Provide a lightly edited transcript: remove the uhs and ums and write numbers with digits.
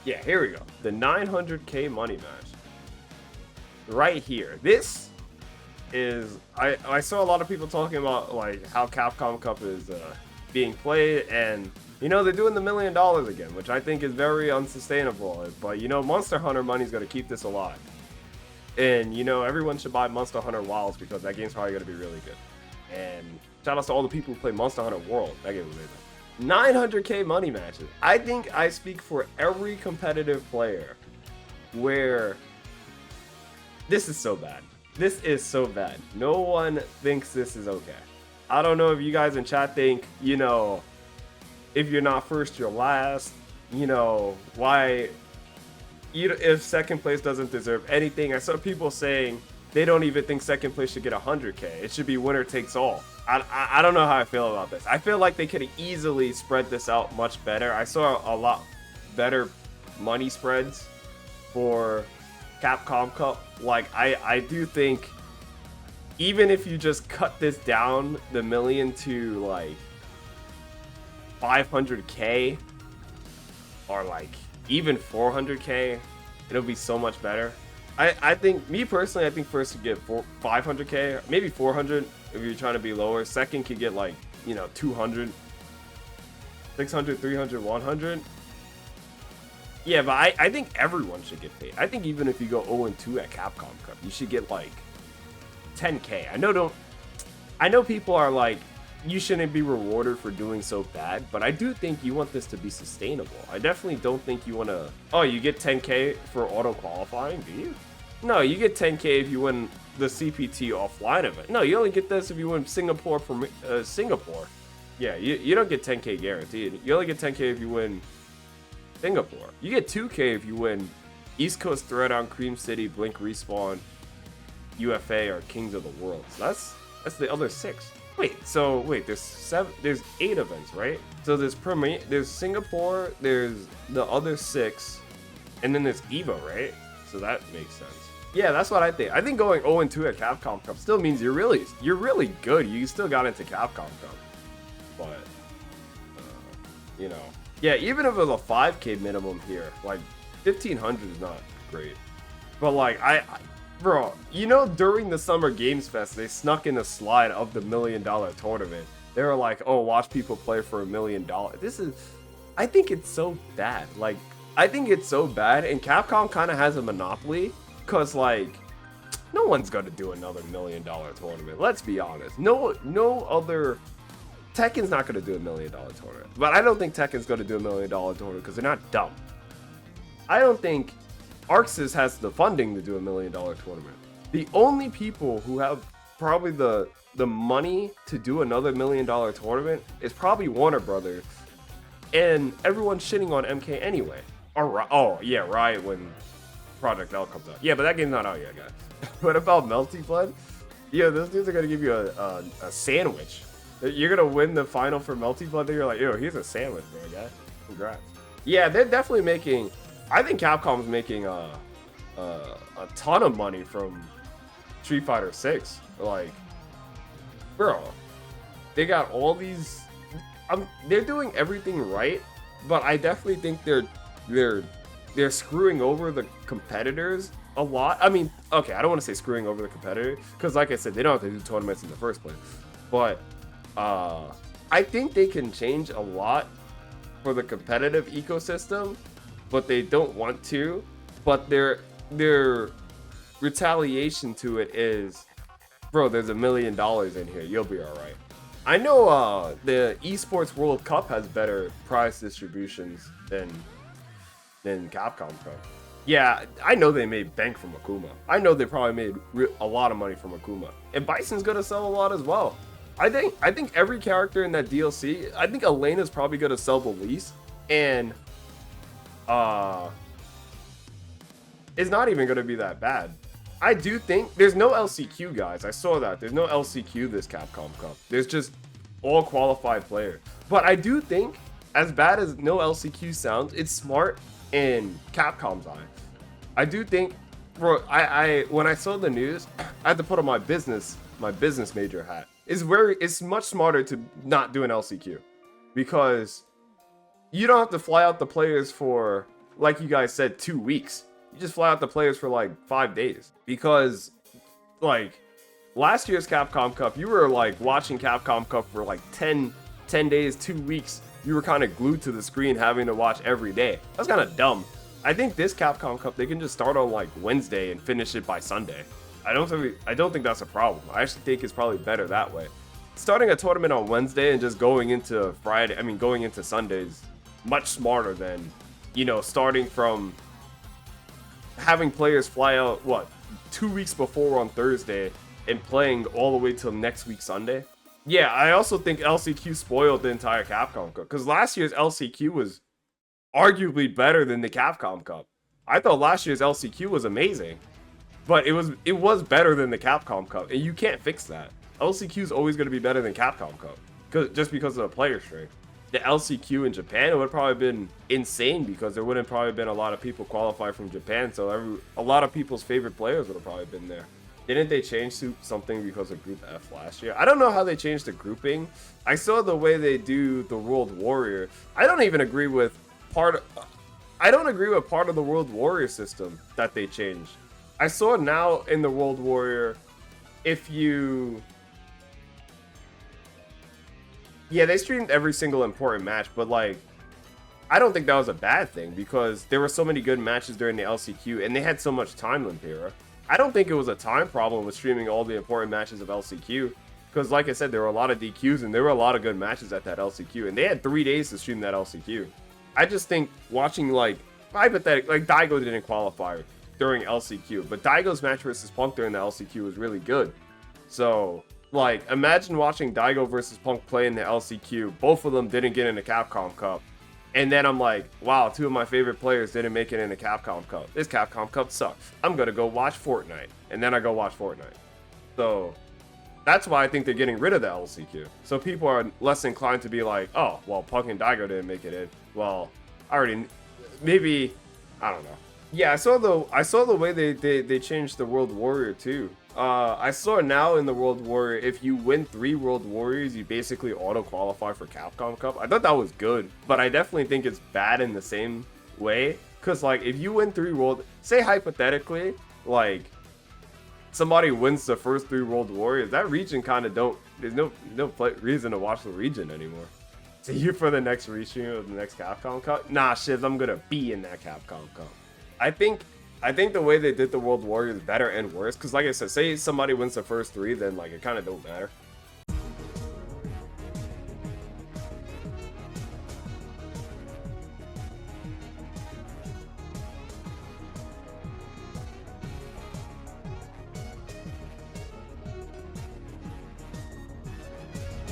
Yeah, here we go. The 900K money match. Right here. This is... I saw a lot of people talking about like how Capcom Cup is being played, and you know, they're doing the $1 million again, which I think is very unsustainable. But you know, Monster Hunter money is going to keep this alive. And you know, everyone should buy Monster Hunter Wilds because that game's probably going to be really good. And shout out to all the people who play Monster Hunter World. That game was amazing. 900K money matches. I think I speak for every competitive player where this is so bad. This is so bad. No one thinks this is okay. I don't know if you guys in chat think, you know, if you're not first, you're last. You know, why, if second place doesn't deserve anything. I saw people saying they don't even think second place should get 100K. It should be winner takes all. I don't know how I feel about this. I feel like they could have easily spread this out much better. I saw a lot better money spreads for Capcom Cup. Like, I do think even if you just cut this down, the million to like 500K or like even 400K, it'll be so much better. I think, me personally, I think first could get 500K, maybe 400 if you're trying to be lower. Second could get like, you know, 200, 600, 300, 100. Yeah, but I think everyone should get paid. I think even if you go 0-2 at Capcom Cup, you should get like 10K. I know people are like, you shouldn't be rewarded for doing so bad, but I do think you want this to be sustainable. I definitely don't think you want to... Oh, you get 10K for auto-qualifying, do you? No, you get 10K if you win the CPT offline event. No, you only get this if you win Singapore. Singapore. Yeah, you don't get 10K guaranteed. You only get 10K if you win Singapore. You get 2K if you win East Coast Throwdown, Cream City, Blink Respawn, UFA, or Kings of the World. So that's the other 6. Wait, there's 8 events, right? So there's Singapore, there's the other 6, and then there's EVO, right? So that makes sense. Yeah, that's what I think. I think going 0-2 at Capcom Cup still means you're really good. You still got into Capcom Cup. But you know, yeah, even if it was a 5K minimum here, like 1,500 is not great. But like bro, you know, during the Summer Games Fest, they snuck in a slide of the $1 million tournament. They were like, oh, watch people play for $1 million. I think it's so bad. Like, I think it's so bad, and Capcom kind of has a monopoly, because, like, no one's going to do another $1 million tournament. Let's be honest. No other... Tekken's not going to do $1 million tournament. But I don't think Tekken's going to do $1 million tournament, because they're not dumb. I don't think Arxis has the funding to do $1 million tournament. The only people who have probably the money to do another $1 million tournament is probably Warner Brothers, and everyone's shitting on MK anyway. Oh yeah, Riot when Project L comes out. Yeah, but that game's not out yet, guys. What about Melty Blood? Yeah, those dudes are gonna give you a sandwich. You're gonna win the final for Melty Blood, then you're like, yo, here's a sandwich, man, guys. Congrats. Yeah, they're definitely making... I think Capcom's making a ton of money from Street Fighter 6. Like, bro, they got all these... they're doing everything right, but I definitely think they're screwing over the competitors a lot. I mean, okay, I don't want to say screwing over the competitor, because like I said, they don't have to do tournaments in the first place. But I think they can change a lot for the competitive ecosystem, but they don't want to. But their retaliation to it is, bro, there's $1 million in here, you'll be all right. I know the Esports World Cup has better prize distributions than Capcom Cup. Yeah, I know they made bank from Akuma. I know they probably made a lot of money from Akuma. And Bison's gonna sell a lot as well. I think every character in that DLC, I think Elena's probably gonna sell the least, and it's not even gonna be that bad. I do think there's no LCQ, guys. I saw that. There's no LCQ this Capcom Cup. There's just all qualified players. But I do think, as bad as no LCQ sounds, it's smart in Capcom's eye. I do think, bro, when I saw the news, I had to put on my business major hat. It's much smarter to not do an LCQ, because you don't have to fly out the players for like you guys said, 2 weeks. You just fly out the players for like 5 days. Because, like, last year's Capcom Cup, you were like watching Capcom Cup for like 10 days, 2 weeks. You were kind of glued to the screen having to watch every day. That's kind of dumb. I think this Capcom Cup, they can just start on like Wednesday and finish it by Sunday. I don't think that's a problem. I actually think it's probably better that way. Starting a tournament on Wednesday and just going into going into Sundays, much smarter than, you know, starting from having players fly out, 2 weeks before on Thursday and playing all the way till next week Sunday. Yeah, I also think LCQ spoiled the entire Capcom Cup, because last year's LCQ was arguably better than the Capcom Cup. I thought last year's LCQ was amazing, but it was better than the Capcom Cup, and you can't fix that. LCQ is always going to be better than Capcom Cup, just because of the player strength. The LCQ in Japan, it would have probably been insane, because there wouldn't probably been a lot of people qualify from Japan, so a lot of people's favorite players would have probably been there. Didn't they change to something because of Group F last year? I don't know how they changed the grouping. I saw the way they do the World Warrior. I don't agree with part of the World Warrior system that they changed. I saw now in the World Warrior, they streamed every single important match, but like, I don't think that was a bad thing, because there were so many good matches during the LCQ and they had so much time limit here. I don't think it was a time problem with streaming all the important matches of LCQ, because like I said, there were a lot of DQs and there were a lot of good matches at that LCQ, and they had 3 days to stream that LCQ. I just think watching, like, hypothetically, like, Daigo didn't qualify during LCQ, but Daigo's match versus Punk during the LCQ was really good. So, like, imagine watching Daigo versus Punk play in the LCQ. Both of them didn't get in the Capcom Cup. And then I'm like, wow, 2 of my favorite players didn't make it in the Capcom Cup. This Capcom Cup sucks. I'm going to go watch Fortnite. And then I go watch Fortnite. So that's why I think they're getting rid of the LCQ. So people are less inclined to be like, oh, well, Punk and Daigo didn't make it in. Well, I don't know. Yeah, I saw the way they changed the World Warrior too. I saw now in the World Warrior, if you win 3 World Warriors, you basically auto-qualify for Capcom Cup. I thought that was good, but I definitely think it's bad in the same way. Because, like, if you win 3 say hypothetically, like, somebody wins the first 3 World Warriors, that region kind of there's no reason to watch the region anymore. See you for the next restream of the next Capcom Cup? Nah, shit, I'm gonna be in that Capcom Cup. I think the way they did the World Warrior is better and worse, because like I said, say somebody wins the first 3, then like it kind of don't matter.